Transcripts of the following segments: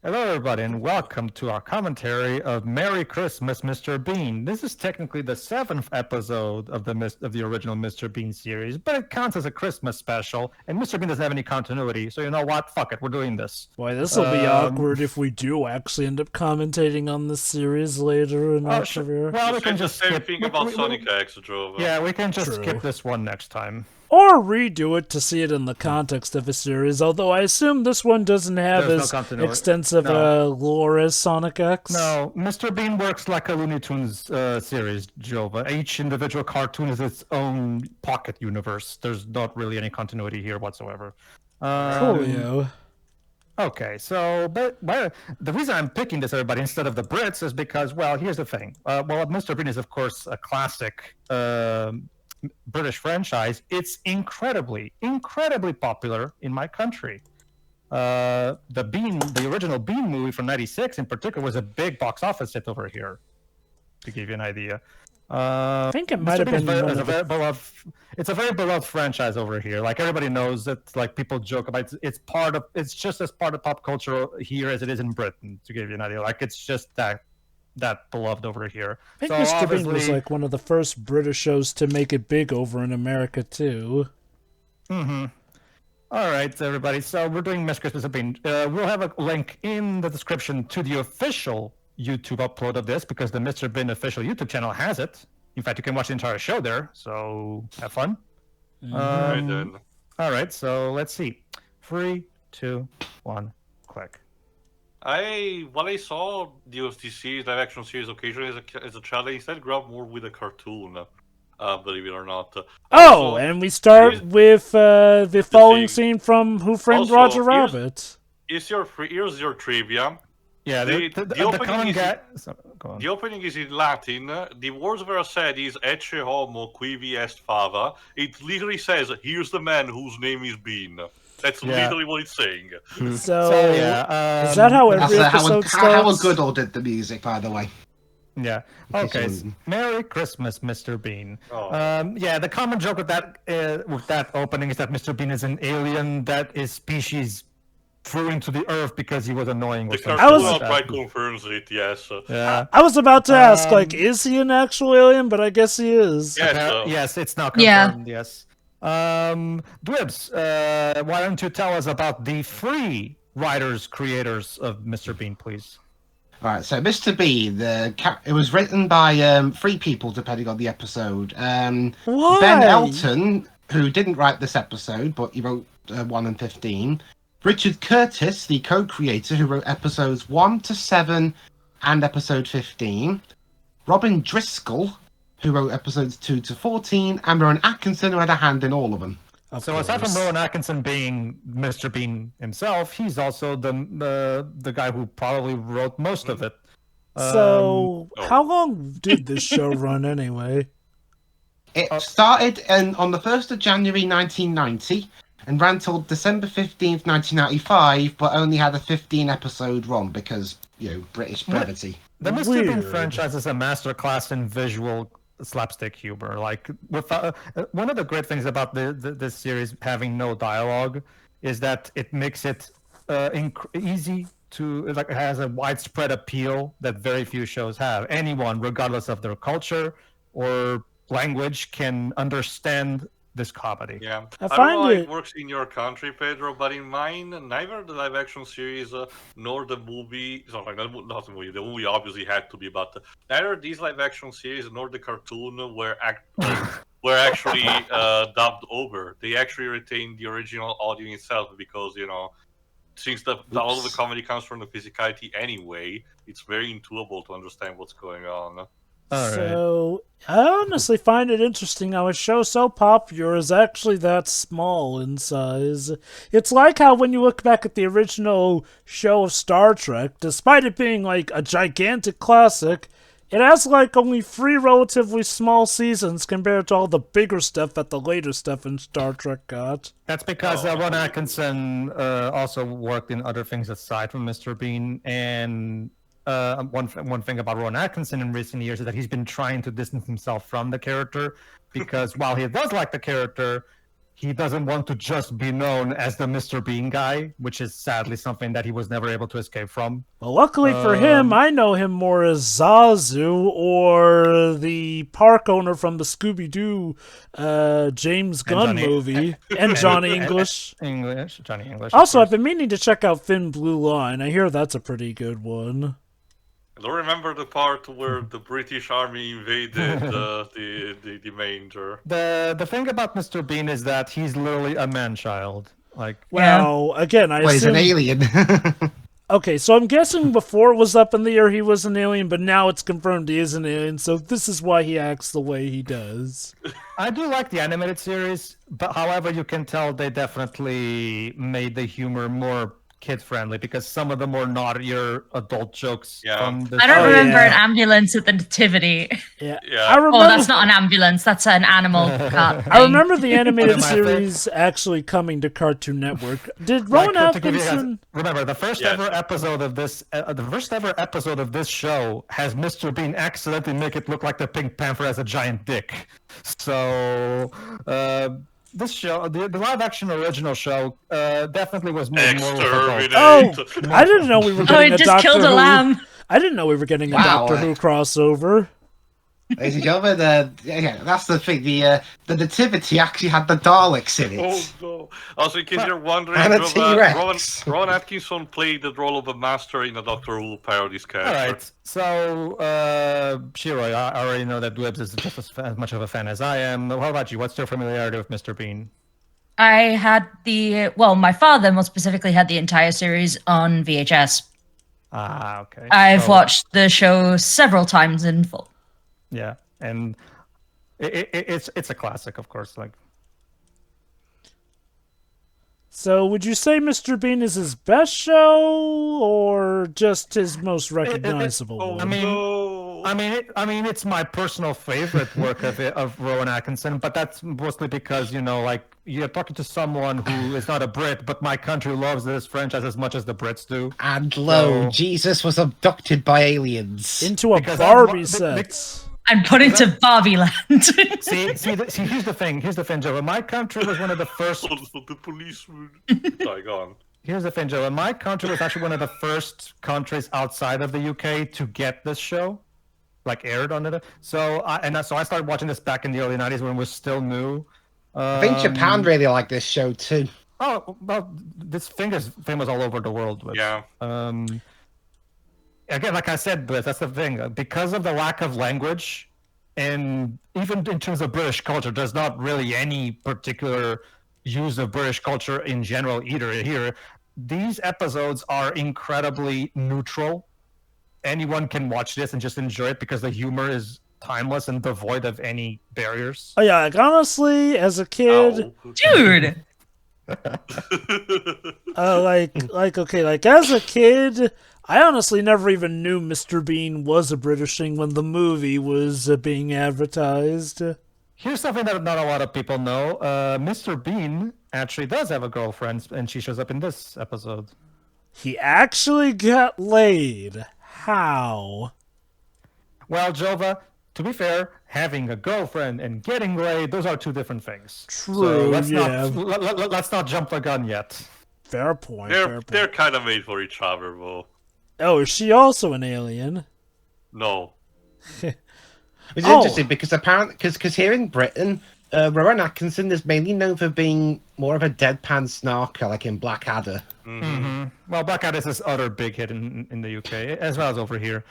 Hello, everybody, and welcome to our commentary of Merry Christmas, Mr. Bean. This is technically the 7th episode of the original Mr. Bean series, but it counts as a Christmas special, and Mr. Bean doesn't have any continuity, so you know what? Fuck it, we're doing this. Boy, this will be awkward if we do actually end up commentating on this series later in our career. Well, we can just the same skip. thing about Sonic X, Drova. Yeah, we can just True. skip this one next time. Or redo it to see it in the context of a series, although I assume this one doesn't have There's no as continuity. extensive lore as Sonic X. No, Mr. Bean works like a Looney Tunes series, Jova. Each individual cartoon is its own pocket universe. There's not really any continuity here whatsoever. Coolio. Okay, so but the reason I'm picking this, everybody, instead of the Brits is because, well, here's the thing. Well, Mr. Bean is, of course, a classic British franchise. It's incredibly popular in my country. The original Bean movie from '96 in particular was a big box office hit over here, to give you an idea. I think it might have been it's a very beloved franchise over here. Like, everybody knows that. Like, people joke about it. It's just as part of pop culture here as it is in Britain, to give you an idea. Like, it's just that beloved over here. I think Mr. Bean was like one of the first British shows to make it big over in America too. Mm-hmm. All right, everybody. So we're doing Mr. Christmas Bean. We'll have a link in the description to the official YouTube upload of this, because the Mr. Bean official YouTube channel has it. In fact, you can watch the entire show there. So have fun. All right. So let's see. 3, 2, 1, click. When I saw the series, live action series occasionally as a child, I instead grew up more with a cartoon, believe it or not. And we start with the following scene from Who Framed Roger Rabbit. Here's your trivia. Yeah, the opening is in Latin. The words that are said is Ecce homo quivi est fava. It literally says, "Here's the man whose name is Bean." That's literally what it's saying. So is that how every episode starts? Howard Goodall did the music, by the way. Yeah. Okay. Merry Christmas, Mr. Bean. Yeah, the common joke with that opening is that Mr. Bean is an alien that is species threw into the earth because he was annoying. The cartoon outright confirms it. Yes. Yeah. I was about to ask, like, is he an actual alien? But I guess he is. Yes, it's now confirmed. Yeah. Yes. Dwibs, why don't you tell us about the free creators of Mr. Bean, please? All right, so Mr. Bean, it was written by 3 people, depending on the episode. Why? Ben Elton, who didn't write this episode, but he wrote 1 and 15. Richard Curtis, the co-creator, who wrote episodes 1 to 7 and episode 15. Robin Driscoll, who wrote episodes 2 to 14, and Rowan Atkinson, who had a hand in all of them. So aside from Rowan Atkinson being Mr. Bean himself, he's also the guy who probably wrote most of it. So how long did this show run anyway? It started on the 1st of January 1990 and ran till December 15th, 1995, but only had a 15-episode run because, British brevity. The Mr. Bean franchise is a masterclass in visual slapstick humor. Like, one of the great things about this series having no dialogue is that it makes it easy to, like, it has a widespread appeal that very few shows have. Anyone, regardless of their culture or language, can understand this comedy. Yeah, I don't know how it works in your country, Pedro, but in mine, neither the live-action series nor the movie, not the movie, the movie obviously had to be, but neither these live-action series nor the cartoon were actually dubbed over. They actually retained the original audio itself because, since all of the comedy comes from the physicality anyway, it's very intuitive to understand what's going on. So, I honestly find it interesting how a show so popular is actually that small in size. It's like how when you look back at the original show of Star Trek, despite it being like a gigantic classic, it has like only 3 relatively small seasons compared to all the bigger stuff that the later stuff in Star Trek got. That's because Ron Atkinson also worked in other things aside from Mr. Bean, and one thing about Rowan Atkinson in recent years is that he's been trying to distance himself from the character, because while he does like the character, he doesn't want to just be known as the Mr. Bean guy, which is sadly something that he was never able to escape from. Well, luckily for him, I know him more as Zazu or the park owner from the Scooby-Doo James Gunn movie, and Johnny English. Johnny English. Also, I've been meaning to check out Thin Blue Line. I hear that's a pretty good one. I don't remember the part where the British Army invaded the manger. The thing about Mr. Bean is that he's literally a man-child. Like, Well, again, I Well, he's assume... an alien. Okay, so I'm guessing before it was up in the air he was an alien, but now it's confirmed he is an alien, so this is why he acts the way he does. I do like the animated series, but however, you can tell they definitely made the humor more kid-friendly because some of the more naughtier adult jokes from the I don't Oh, remember yeah. an ambulance at the nativity. Yeah. Yeah. I remember, Oh, that's not an ambulance. That's an animal cart thing. I remember the animated One of my series actually coming to Cartoon Network. Did Like, Rowan to give you guys- Atkinson... remember the first Yes. ever episode of this show has Mr. Bean accidentally make it look like the Pink Panther has a giant dick. So this show, the live action original show, definitely was made more with adults. Exterminate. Oh, I didn't know we were Oh, getting it a just Doctor killed a Who. lamb. I didn't know we were getting a Wow. Doctor Who crossover. Ladies and gentlemen, yeah, that's the thing. The Nativity actually had the Daleks in it. Oh no! Also, in case you're wondering, And a Rowan, T-Rex. Rowan Atkinson played the role of a master in a Doctor Who parody sketch. All right, so Shiroi, I already know that Dwebs is just as much of a fan as I am. How about you? What's your familiarity with Mr. Bean? I had my father more specifically had the entire series on VHS. Ah, okay. I've So- watched the show several times in full. Yeah, and it's a classic, of course. Like, So, would you say Mr. Bean is his best show, or just his most recognizable Oh, I one? mean, no. I mean, it's my personal favorite work of Rowan Atkinson, but that's mostly because like you're talking to someone who is not a Brit, but my country loves this franchise as much as the Brits do. And lo, So- Jesus was abducted by aliens. Into a because Barbie that- set. And put into Barbie Land. See, here's the thing, Joe. My country was one of the first. The policeman. Sorry, go on. Here's the thing, Joe. My country was actually one of the first countries outside of the UK to get this show, like aired on it. So I started watching this back in the early '90s when it was still new. I think Japan really liked this show too. Oh well, this thing is famous all over the world. With, Yeah. Again, like I said, but that's the thing. Because of the lack of language, and even in terms of British culture, there's not really any particular use of British culture in general either here. These episodes are incredibly neutral. Anyone can watch this and just enjoy it because the humor is timeless and devoid of any barriers. Oh yeah, like honestly, as a kid, Ow. Dude. as a kid, I honestly never even knew Mr. Bean was a British thing when the movie was being advertised. Here's something that not a lot of people know. Mr. Bean actually does have a girlfriend, and she shows up in this episode. He actually got laid. How? Well, Jova, to be fair, having a girlfriend and getting laid, those are two different things. True, So let's yeah. let's not jump the gun yet. Fair point. They're kind of made for each other, though. Oh, is she also an alien? No. It's Oh. interesting because apparently, because here in Britain, Rowan Atkinson is mainly known for being more of a deadpan snarker, like in Blackadder. Well, Blackadder is this other big hit in the UK, as well as over here.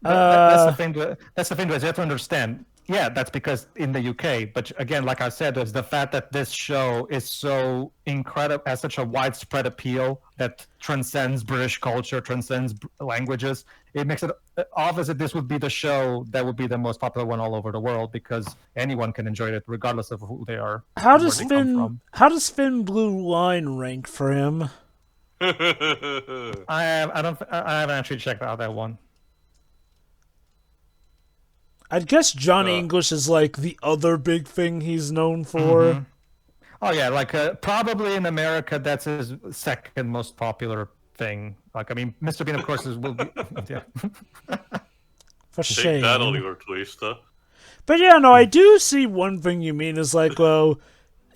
That's the thing. That's the thing. You have to understand. Yeah, that's because in the UK. But again, like I said, it's the fact that this show is so incredible, has such a widespread appeal that transcends British culture, transcends languages. It makes it obvious that this would be the show that would be the most popular one all over the world because anyone can enjoy it regardless of who they are. How and does where they come from. Thin Blue Line rank for him? I haven't actually checked out that one. I'd guess Johnny English is like the other big thing he's known for. Oh yeah, like probably in America that's his second most popular thing. Like I mean, Mr. Bean of course will be yeah. For Take shame. that, Oliver Twist. But yeah, no, I do see one thing you mean is like, well,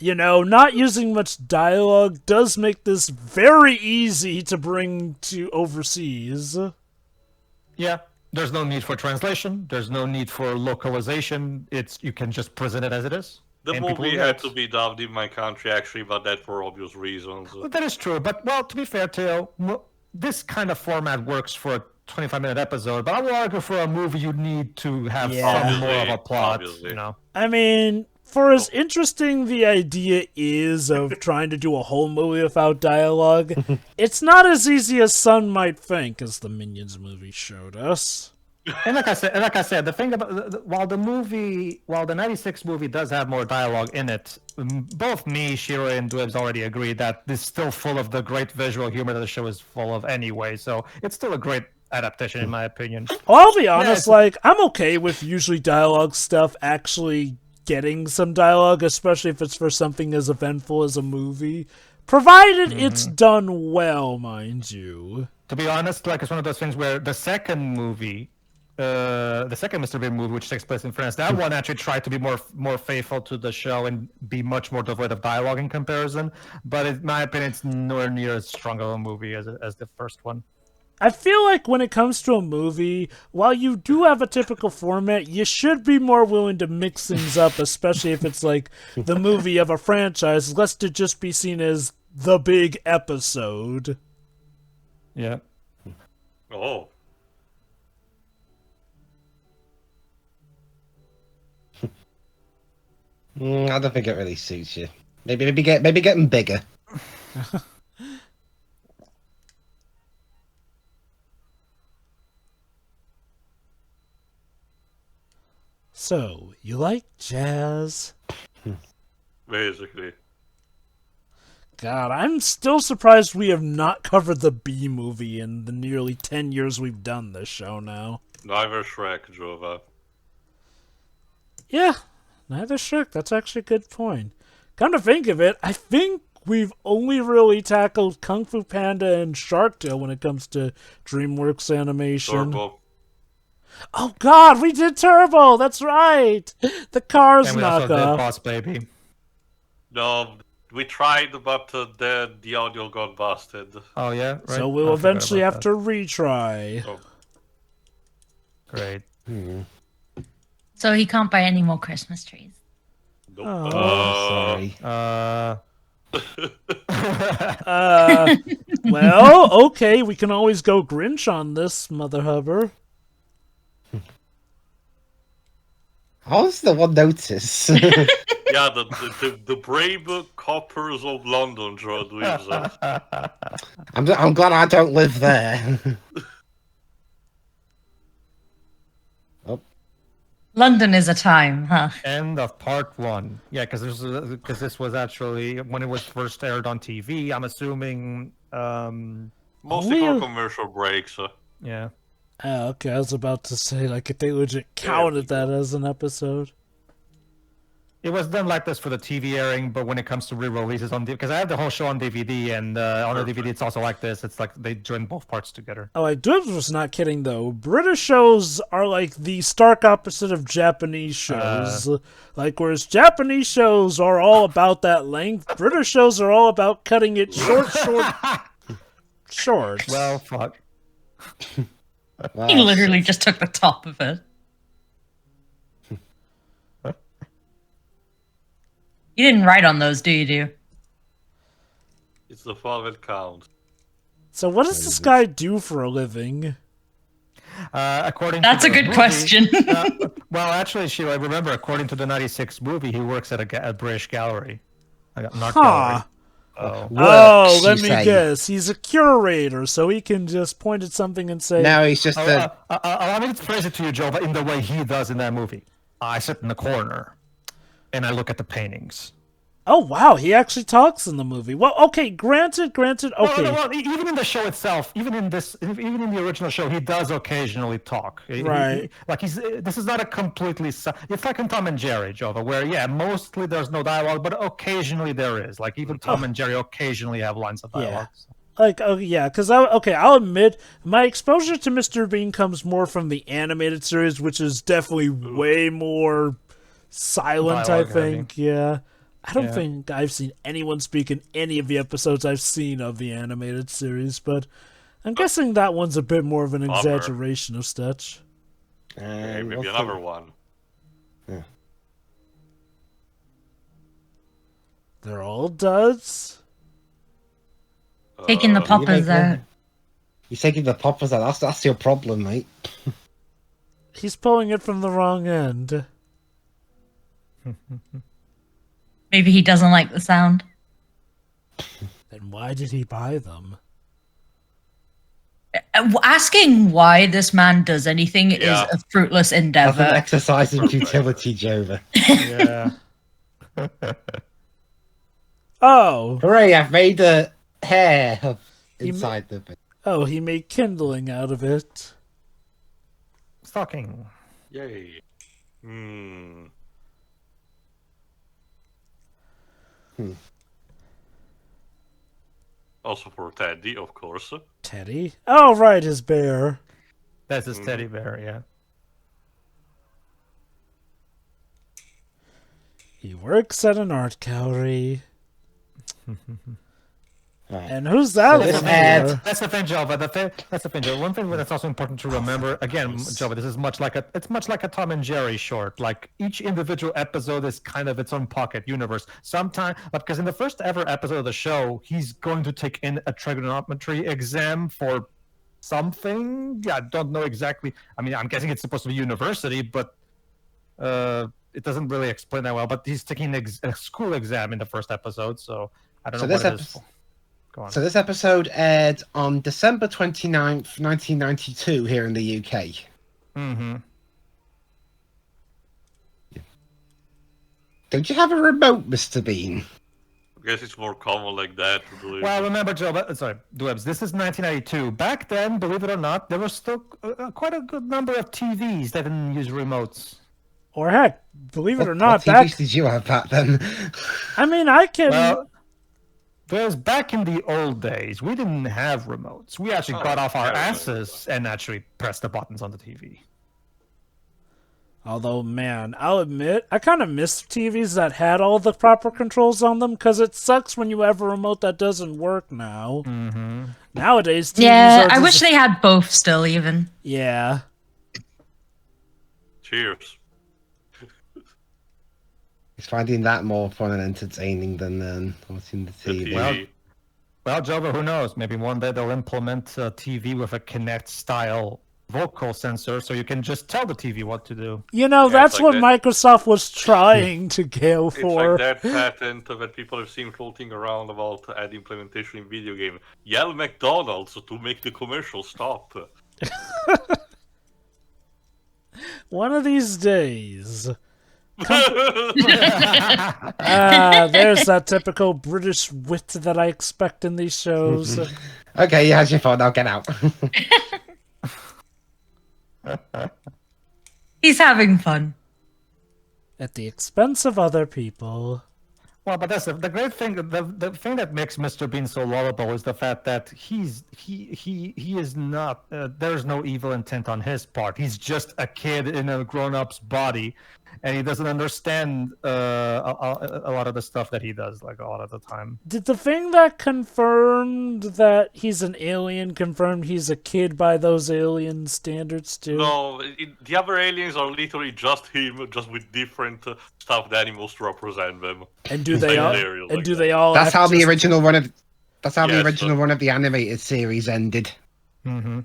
Not using much dialogue does make this very easy to bring to overseas. Yeah, there's no need for translation. There's no need for localization. You can just present it as it is. The and people movie will had get to it. be dubbed in my country, actually, but that for obvious reasons. Well, that is true, but well, to be fair, Theo, this kind of format works for a 25-minute episode. But I will argue for a movie, you need to have some more of a plot. Obviously. I mean, for as interesting the idea is of trying to do a whole movie without dialogue, it's not as easy as some might think, as the Minions movie showed us. And like I said, the thing about while the '96 movie does have more dialogue in it, both me, Shiro, and Dwebs already agree that it's still full of the great visual humor that the show is full of anyway. So it's still a great adaptation, in my opinion. Well, I'll be honest, I'm okay with usually dialogue stuff actually getting some dialogue, especially if it's for something as eventful as a movie, provided it's done well, mind you. To be honest, it's one of those things where the second movie, the second Mr. Bean movie, which takes place in France, that one actually tried to be more faithful to the show and be much more devoid of dialogue in comparison. But in my opinion, it's nowhere near as strong of a movie as the first one. I feel like when it comes to a movie, while you do have a typical format, you should be more willing to mix things up, especially if it's like the movie of a franchise, lest it just be seen as the big episode. Yeah. Oh. I don't think it really suits you. Maybe get them bigger. So, you like jazz? Basically. God, I'm still surprised we have not covered the Bee movie in the nearly 10 years we've done this show now. Neither Shrek, Jova. Yeah, neither Shrek. That's actually a good point. Come to think of it, I think we've only really tackled Kung Fu Panda and Shark Tale when it comes to DreamWorks animation. Turbo. Oh God, we did Turbo. That's right. The Cars And we also did knockoff. Boss Baby. No, we tried, but the audio got busted. Oh yeah, right. So we'll I forgot eventually about have to retry. Oh. that. Great. So he can't buy any more Christmas trees. Nope. Oh, Sorry. Well, okay, we can always go Grinch on this, Mother Hubber. How's the one notice? Yeah, the brave coppers of London, Joe Dweebs. I'm glad I don't live there. London is a time, huh? End of part 1. Yeah, because this was actually when it was first aired on TV. I'm assuming. Mostly for commercial breaks. Yeah. Oh, okay, I was about to say, like, if they legit counted that as an episode. It was done like this for the TV airing, but when it comes to re-releases on DVD, because I have the whole show on DVD, and on the DVD it's also like this. It's like they join both parts together. Oh, Dibs was not kidding, though. British shows are like the stark opposite of Japanese shows. Like, whereas Japanese shows are all about that length, British shows are all about cutting it short. Well, fuck. Wow. He literally just took the top of it. You didn't write on those, do you? It's the fall that counts. So what does this guy do for a According That's to a the good movie, question. Well, actually, Sheila, remember, according to the '96 movie, he works at a British gallery, an art gallery. Oh. Oh, let you me say. guess. He's a curator, so he can just point at something and say, No, he's just a... Allow me to phrase it to you, Joe, but in the way he does in that movie. I sit in the corner, and I look at the paintings. oh, wow, he actually talks in the movie. Well, okay, granted, okay. Well, even in the show itself, even in the original show, he does occasionally talk. Right. This is not a completely. It's like in Tom and Jerry, Jova, where mostly there's no dialogue, but occasionally there is. Like even Tom and Jerry occasionally have lines of dialogue. Like, oh, yeah, because I'll admit, my exposure to Mr. Bean comes more from the animated series, which is definitely way more silent, Dialogue I think, yeah. I don't Yeah. think I've seen anyone speak in any of the episodes I've seen of the animated series, but I'm guessing that one's a bit more of an Bummer. exaggeration of Stitch. Okay, maybe what's another the- one. They're all duds? Taking the Uh, poppers out. You're taking the poppers out. That's your problem, mate. He's pulling it from the wrong end. Maybe he doesn't like the sound. Then why did he buy them? Asking why this man does anything is Yeah. a fruitless That's an endeavor. exercise in futility, Jova. Yeah. Oh! Hooray! I've made a hair You inside the bit. Oh, he made kindling out of it. Stocking. Yay. Hmm. Also for Teddy, of course. Teddy? Oh, right, his bear. That's his teddy bear, yeah. He works at an art gallery. Right. And who's that? So this over ad- there? That's the thing, Jova. That's the thing, Jova. One thing that's also important to remember, again, Jova, this is much like a Tom and Jerry short. Like each individual episode is kind of its own pocket universe. Sometimes, because in the first ever episode of the show, he's going to take in a trigonometry exam for something. Yeah, I don't know exactly. I mean, I'm guessing it's supposed to be university, but it doesn't really explain that well. But he's taking a school exam in the first episode, so I don't So know this what it is. episode, Go on. so this episode aired on December 29th, 1992 here in the UK. Mm-hmm. Don't you have a remote, Mr. Bean? I guess it's more common like that. I believe. Well, remember, Joe, sorry, Dwebs, this is 1992. Back then, believe it or not, there was still quite a good number of TVs that didn't use remotes. Or heck, believe it or What not, TVs did you have back then? I mean, I can... Well, whereas back in the old days, we didn't have remotes. We actually got off our yeah, asses and actually pressed the buttons on the TV. Although, man, I'll admit, I kind of miss TVs that had all the proper controls on them, because it sucks when you have a remote that doesn't work now. Mm-hmm. Nowadays, TVs Yeah, are I just- wish they had both still, even. Yeah. Cheers. He's finding that more fun and entertaining than watching the The TV. TV. Well, Joe, but who knows? Maybe one day they'll implement a TV with a Kinect-style vocal sensor, so you can just tell the TV what to do. You know, Yeah, that's it's like what Microsoft was trying to go It's for. like that patent that people have seen floating around about ad implementation in video game. Yell McDonald's to make the commercial stop. One of these days. There's that typical British wit that I expect in these shows. Okay, you had your fun. Now get out. He's having fun. At the expense of other people. Well, but that's the great thing. The thing that makes Mr. Bean so lovable is the fact that he is not. There's no evil intent on his part. He's just a kid in a grown-up's body, and he doesn't understand a lot of the stuff that he does, like a lot of the time. Did the thing that confirmed that he's an alien confirm he's a kid by those alien standards too? No, the other aliens are literally just him, just with different stuffed animals to represent them. And do they all? Hilarious And like do that. they all? That's act how the just- original run of. That's how the Yes, original run of the animated series ended. Mm-hmm.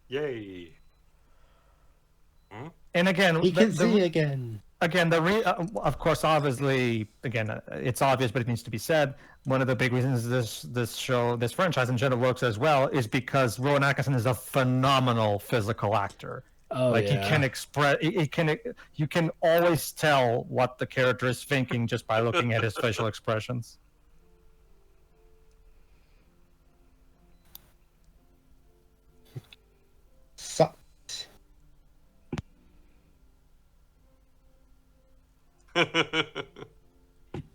Yay. And again, He can see again. Again, of course, obviously, again, it's obvious, but it needs to be said. One of the big reasons this franchise in general works as well is because Rowan Atkinson is a phenomenal physical actor. Oh, Like yeah. he can express, you can always tell what the character is thinking just by looking at his facial expressions. So,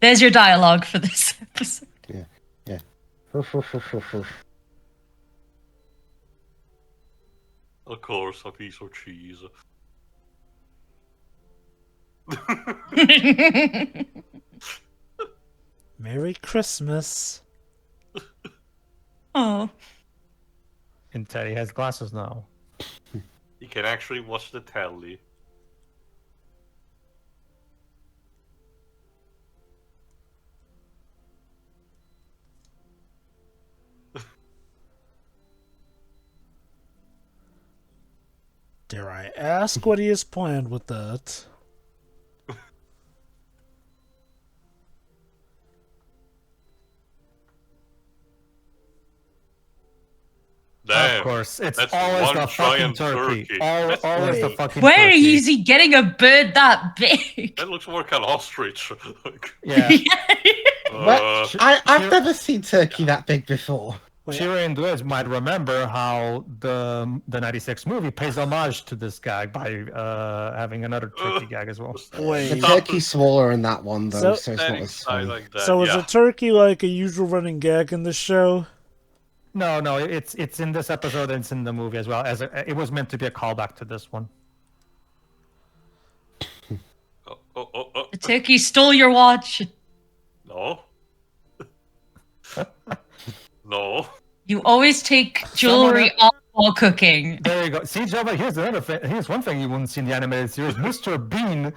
There's your dialogue for this episode. yeah. Of course, a piece of cheese. Merry Christmas. Oh. And Teddy has glasses now. You can actually watch the telly. Dare I ask what he has planned with that? Damn, Of course, it's that's always one the fucking giant turkey. turkey. Always the Wait. fucking Where turkey. is he getting a bird that big? That looks more kind of ostrich. Yeah. But I've never seen turkey that big before. Wait, Shira and Dwez might remember how the '96 movie pays homage to this gag by having another turkey gag as well. The wait. turkey's smaller in that one, though, so it's not Standing as side funny. like that. So is yeah. a turkey like a usual running gag in the show? No, it's in this episode and it's in the movie as well. It was meant to be a callback to this one. Oh. The turkey stole your watch. No. No. You always take jewelry off while cooking. There you go. See, Java, here's one thing you wouldn't see in the animated series. Mr. Bean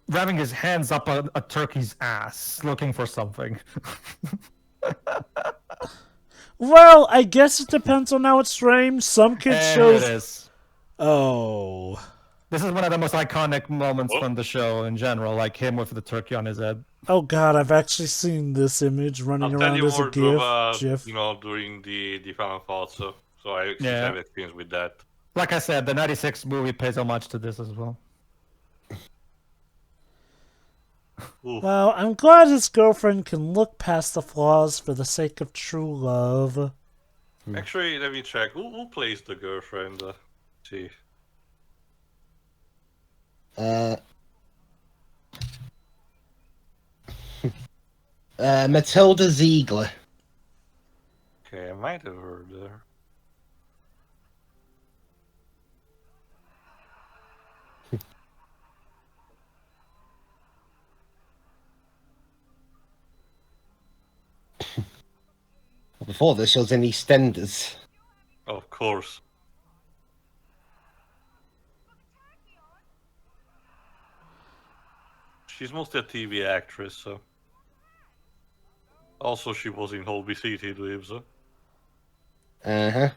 ramming his hands up a turkey's ass, looking for something. Well, I guess it depends on how it's framed. Some kids And shows. it is. Oh. This is one of the most iconic moments from the show in general, like him with the turkey on his head. Oh god, I've actually seen this image running I'll tell around you as a more, GIF. during the final thoughts. So I actually Yeah. have experience with that. Like I said, the '96 movie pays homage to this as well. Oof. Well, I'm glad his girlfriend can look past the flaws for the sake of true love. Actually, let me check. Who plays the girlfriend? See. Matilda Ziegler. Okay, I might have heard her. Before this, she was in EastEnders. Of course. She's mostly a TV actress, so. Also, she was in Holby City Lives. Uh-huh.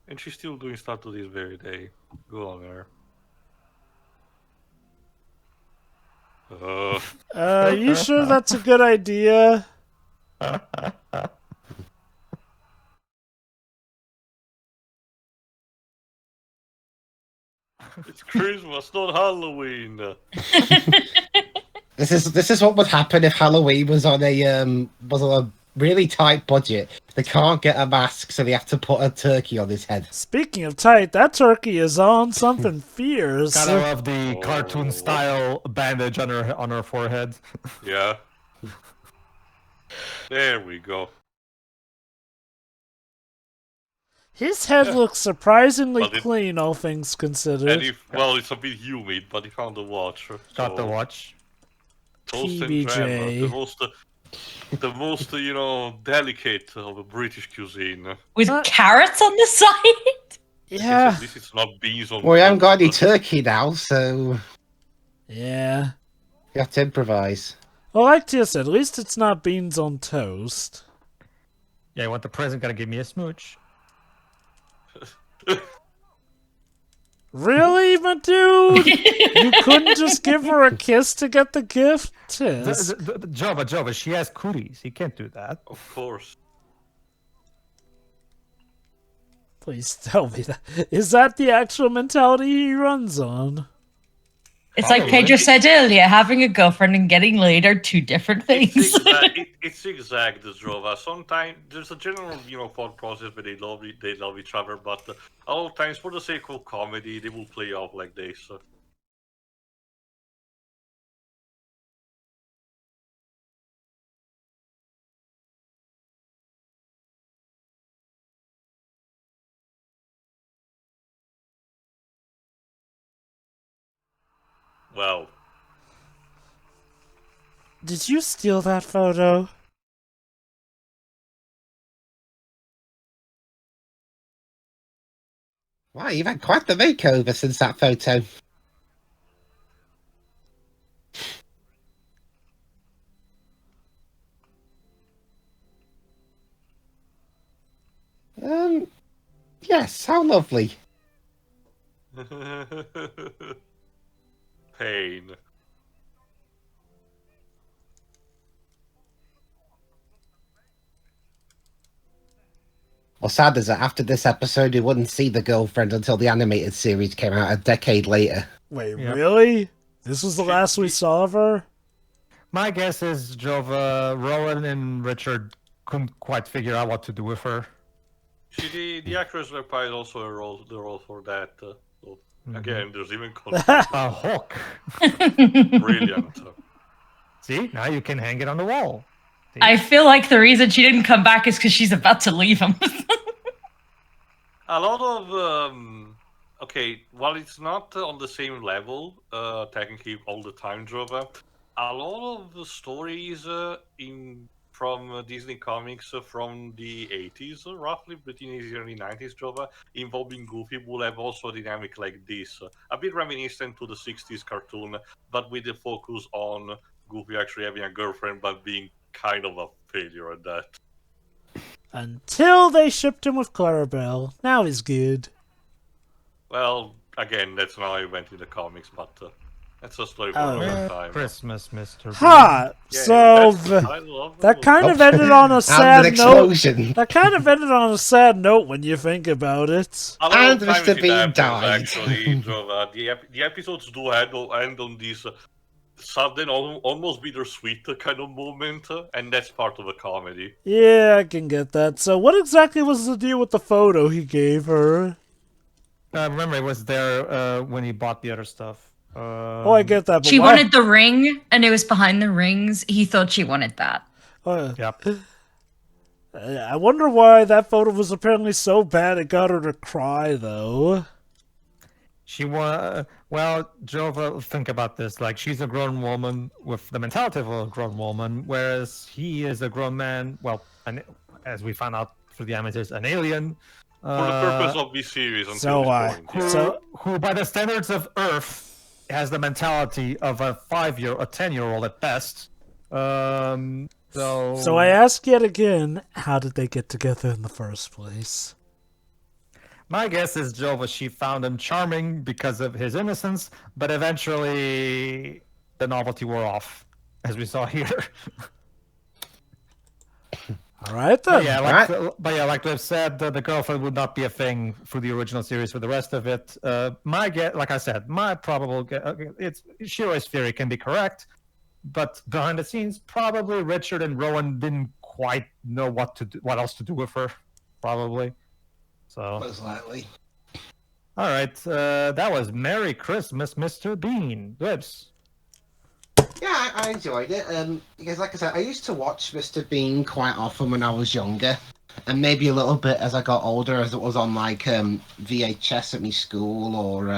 And she's still doing stuff to this very day. Go on her. You sure that's a good idea? It's Christmas, not Halloween. This is what would happen if Halloween was on a really tight budget. They can't get a mask, so they have to put a turkey on his head. Speaking of tight, that turkey is on something fierce. Gotta love the cartoon style bandage on her forehead. Yeah. There we go. His head looks surprisingly But it- clean, all things considered. And it's a bit humid, but he found the watch. Got the so- watch. Toast and PBJ. jam, the most delicate of a British cuisine. With What? carrots on the side? Yeah. This is not beans on. Well, we haven't got any toast. turkey now, so Yeah. you have to improvise. Well, like Tia said, at least it's not beans on toast. Yeah, you want the present? Gotta give me a smooch. Really, my dude? You couldn't just give her a kiss to get the gift? Tis. Jova, she has cooties. He can't do that. Of course. Please tell me that. Is that the actual mentality he runs on? It's like Pedro said earlier, having a girlfriend and getting laid are two different things. It's zigzag, the Drova. Sometimes there's a general, thought process where they love each other, but a lot of times, for the sake of comedy, they will play off like this. Well, Did you steal that photo? Wow, you've had quite the makeover since that photo. Yes, how lovely. pain. What's sad is that after this episode, you wouldn't see the girlfriend until the animated series came out a decade later. Wait, Yep. really? This was the last we saw of her? My guess is Jova, Rowan, and Richard couldn't quite figure out what to do with her. See, the actress reprised also the role for that. So again, there's even A hook. brilliant. See, now you can hang it on the wall. See? I feel like the reason she didn't come back is because she's about to leave him. A lot of okay, while it's not on the same level, technically all the time, Jova, a lot of the stories from Disney comics from the 80s, roughly between the early 90s, Jova, involving Goofy will have also a dynamic like this, a bit reminiscent to the 60s cartoon, but with the focus on Goofy actually having a girlfriend, but being kind of a failure at that. Until they shipped him with Clarabelle. Now he's good. Well, again, that's not how it went in the comics, but that's a story for Oh. another Merry time. Christmas, Mr. Bean. Ha! Yeah, So I love that kind of Oh. ended on a And an sad note. explosion. That kind of ended on a sad note when you think about it. A lot And of times Mr. it Bean happens, died. Actually, Jova. The episodes do end on this sudden, almost bittersweet kind of moment, and that's part of the comedy. Yeah, I can get that. So what exactly was the deal with the photo he gave her? Remember, it was there when he bought the other stuff. Oh, I get that. But She why? wanted the ring, and it was behind the rings. He thought she wanted that. Yep. I wonder why that photo was apparently so bad it got her to cry, though. She well, Jova, think about this. Like, she's a grown woman with the mentality of a grown woman, whereas he is a grown man. Well, as we found out through the amateurs, an alien. For the purpose of this series until so, this point. Yeah. so Who, by the standards of Earth, has the mentality of a 10-year-old at best. So I ask yet again, how did they get together in the first place? My guess is Jova, she found him charming because of his innocence, but eventually the novelty wore off, as we saw here. All right then. Like we've said, the girlfriend would not be a thing for the original series for the rest of it. My guess, like I said, my probable it's Shiro's theory can be correct, but behind the scenes, probably Richard and Rowan didn't quite know what else to do with her, probably. So, Most likely. all right, that was Merry Christmas, Mr. Bean. Lips. Yeah, I enjoyed it. Because, like I said, I used to watch Mr. Bean quite often when I was younger, and maybe a little bit as I got older, as it was on like VHS at my school, or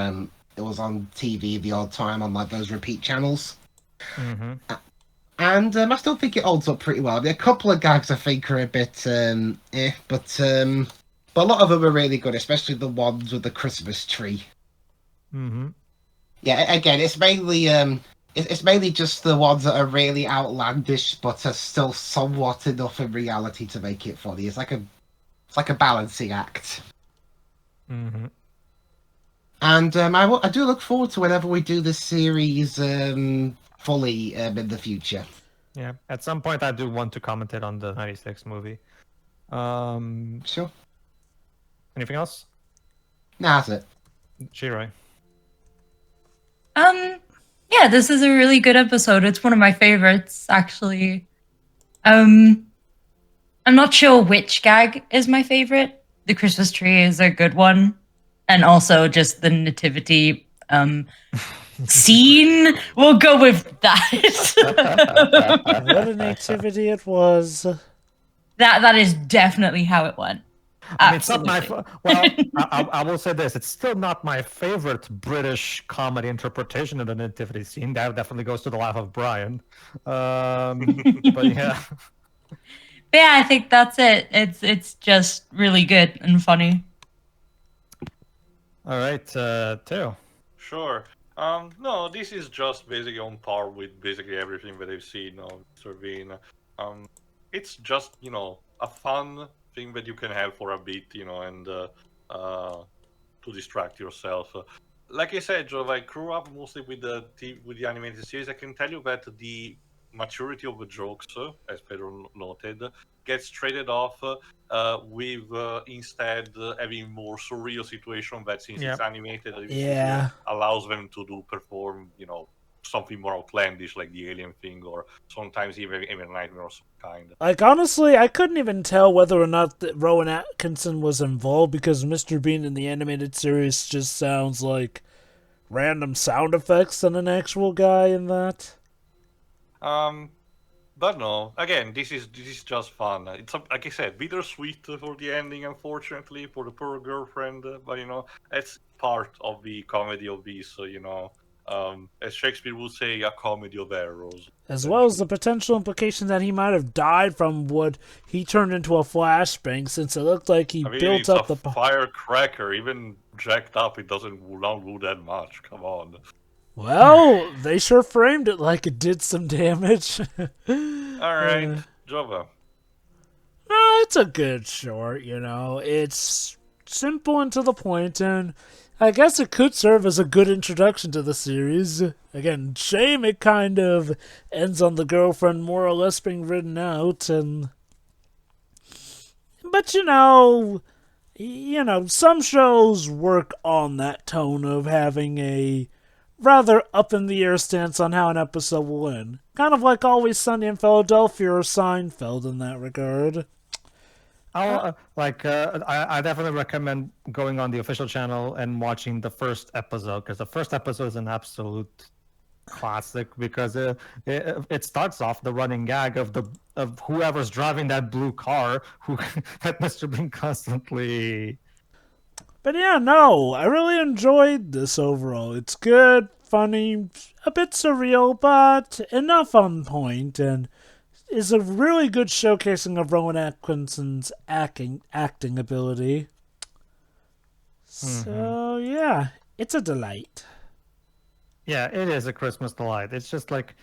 it was on TV the odd time on like those repeat channels. Mm-hmm. And I still think it holds up pretty well. I mean, a couple of gags I think are a bit but a lot of them are really good, especially the ones with the Christmas tree. Mm-hmm. Yeah, again, it's mainly just the ones that are really outlandish, but are still somewhat enough in reality to make it funny. It's like a balancing act. Mm-hmm. And I do look forward to whenever we do this series fully in the future. Yeah, at some point I do want to comment it on the '96 movie. Sure. Anything else, Nah, that's it. Shiroi? Yeah, this is a really good episode. It's one of my favorites, actually. I'm not sure which gag is my favorite. The Christmas tree is a good one. And also just the nativity scene. We'll go with that. What a nativity it was. That is definitely how it went. I mean, it's not my Absolutely. well. I will say this: it's still not my favorite British comedy interpretation of the nativity scene. That definitely goes to the Life of Brian. But yeah, But yeah, I think that's it. It's just really good and funny. all right, Theo. Sure. No, this is just basically on par with basically everything that I've seen of Mr. Bean. Um, it's just a fun thing that you can have for a bit, and to distract yourself. Like I said, Joe, I grew up mostly with with the animated series. I can tell you that the maturity of the jokes, as Pedro noted, gets traded off with instead having more surreal situation that since it's Yep. animated, it Yeah. allows them to perform, something more outlandish like the alien thing, or sometimes even a nightmare of some kind. Like, honestly, I couldn't even tell whether or not that Rowan Atkinson was involved because Mr. Bean in the animated series just sounds like random sound effects than an actual guy in that. But no, again, this is just fun. It's like I said, bittersweet for the ending, unfortunately, for the poor girlfriend. But it's part of the comedy of this. So as Shakespeare would say, a comedy of errors. As well as the potential implication that he might have died from what he turned into a flashbang, since it looked like he I mean, built it's up a the. firecracker. Even jacked up, it doesn't not do that much. Come on. Well, they sure framed it like it did some damage. All right, Jova. No, it's a good short, It's simple and to the point, and I guess it could serve as a good introduction to the series. Again, shame it kind of ends on the girlfriend more or less being written out, and. But some shows work on that tone of having a rather up in the air stance on how an episode will end. Kind of like Always Sunny in Philadelphia or Seinfeld in that regard. I definitely recommend going on the official channel and watching the first episode because the first episode is an absolute classic because it starts off the running gag of whoever's driving that blue car who that Mr. Bean constantly. But yeah, no, I really enjoyed this overall. It's good, funny, a bit surreal, but enough on point, and is a really good showcasing of Rowan Atkinson's acting ability. So yeah, it's a delight. Yeah, it is a Christmas delight. It's just like,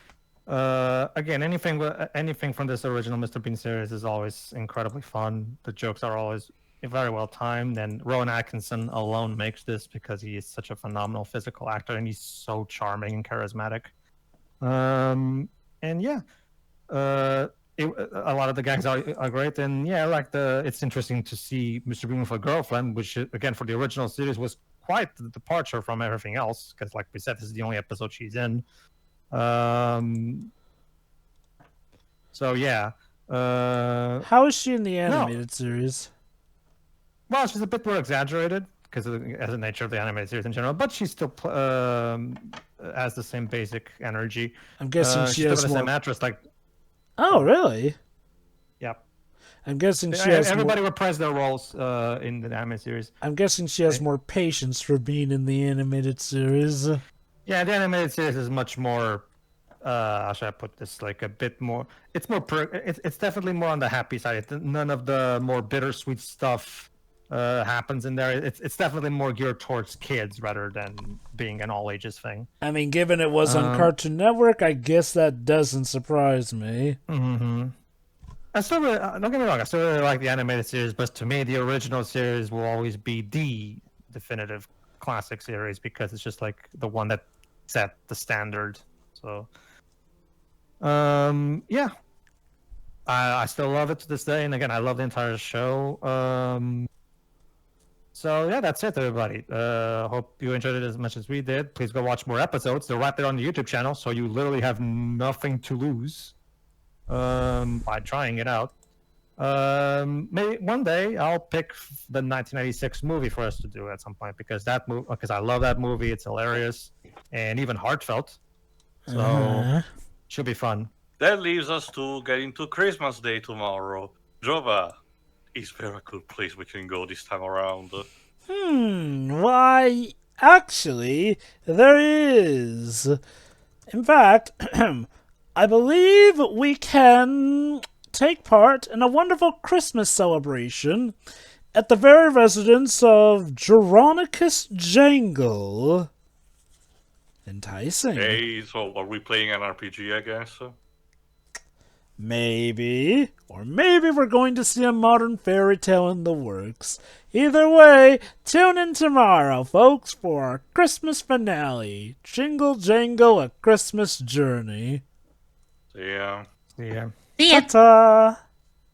again, anything from this original Mr. Bean series is always incredibly fun. The jokes are always very well timed, and Rowan Atkinson alone makes this because he is such a phenomenal physical actor, and he's so charming and charismatic. And yeah, a lot of the gags are great, and yeah, it's interesting to see Mr. Bean with a girlfriend, which again for the original series was quite the departure from everything else because, like we said, this is the only episode she's in. So yeah. How is she in the animated series? Well, she's a bit more exaggerated because of the nature of the animated series in general, but she still has the same basic energy. I'm guessing she has the more. Same actress, like. Oh, really? Yep. I'm guessing she has. Everybody reprised their roles in the animated series. I'm guessing she has more patience for being in the animated series. Yeah, the animated series is much more. How should I put this? Like a bit more. It's more. It's definitely more on the happy side. None of the more bittersweet stuff happens in there. It's definitely more geared towards kids rather than being an all ages thing. I mean, given it was on Cartoon Network, I guess that doesn't surprise me. Mm-hmm. I still really, don't get me wrong. I still really like the animated series, but to me, the original series will always be the definitive classic series because it's just like the one that set the standard. So, yeah, I still love it to this day, and again, I love the entire show. So yeah, that's it, everybody. Hope you enjoyed it as much as we did. Please go watch more episodes. They're right there on the YouTube channel, so you literally have nothing to lose by trying it out. Maybe one day I'll pick the 1996 movie for us to do at some point because I love that movie. It's hilarious and even heartfelt. So should be fun. That leaves us to get into Christmas Day tomorrow. Jova, is there a good place we can go this time around? Why, actually, there is. In fact, I believe we can take part in a wonderful Christmas celebration at the very residence of Geronicus Jangle. Enticing. Hey, so are we playing an RPG, I guess? Maybe. Or maybe we're going to see a modern fairy tale in the works. Either way, tune in tomorrow, folks, for our Christmas finale. Jingle Jangle, A Christmas Journey. Yeah. Yeah. See ya. Ta-ta!